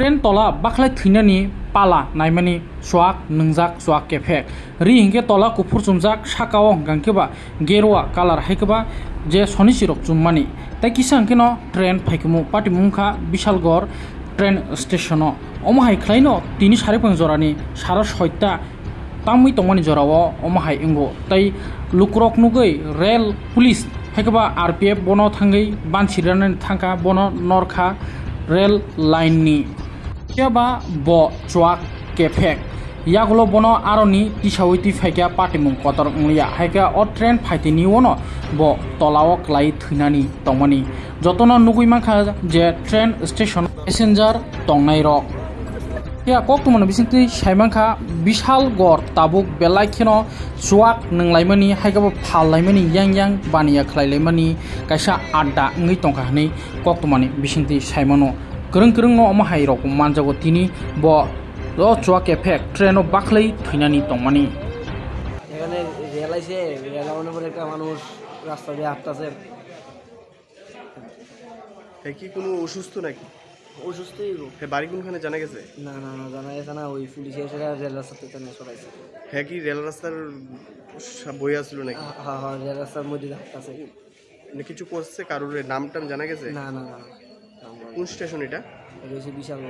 train तला बाख्लाय थैनानि पाला नायमानि सुवाक नंजाक सुवाक केफेक रि हिंके तला कुफुर चुमजाक साकाओ गांकेबा गेरुआ कालार हाइकेबा जे सनि सिरक चुम्मानि ताइ किसा अंकेनो ट्रेन फाइकमु पाटिमुखा विशालगड़ ट्रेन स्टेशन अमाहाय ख्लाइनो तिनि सारे पंजरानि सारा सयता तामुइ तंमानि जराओ अमाहाय इंगो ताइ लुक्रक नुगै रेल पुलिस हाइकेबा आरपीएफ बनो थांगै बानसिरानानि थांका बनो नरखा रेल लाइननि केबा ब चुवाक केफेक यागुलो बनो आरोनि तिसावैति फाइका पाटिमुं कतर उंलिया हाइका अ ट्रेन फाइतिनि उनो ब तलाओ क्लाइ थैनानि तंमानि जतन नुगुइमाखा जे ट्रेन स्टेशन पैसेंजार तंनाय रक या कक्तमन बिसिंति साइमांखा विशालगड़ ताबुक बेलाइखेनो चुवाक नंलाइमानि हाइकाबो फाललाइमानि यां यां बानिया ख्लाइलाइमानि काइसा आड्डा ngै तंखा हनै कक्तमानि बिसिंति साइमानो गोरों गोरों न अमाहाय रक मानजागो तिनि ब चुवाक केफेक ट्रेनो बाख्लै थैनानि तंमानि এখানে রেল আইছে রেল আউনের পরে একটা মানুষ রাস্তা দিয়ে হাঁটতেছে কি কোনো অসুস্থ নাকি অসুস্থই বাড়ি কোনখানে জানা গেছে না না না জানা গেছে না ওই পুলিশে এসে রেল রাস্তাতে টেনে সরাইছে হ্যাঁ কি রেল রাস্তার বই আসছিল নাকি হ্যাঁ হ্যাঁ রেল রাস্তার মধ্যে হাঁটতেছে কিছু করছে কারোর নাম টাম জানা গেছে না না না কোন স্টেশন এটা এটা হচ্ছে বিশাল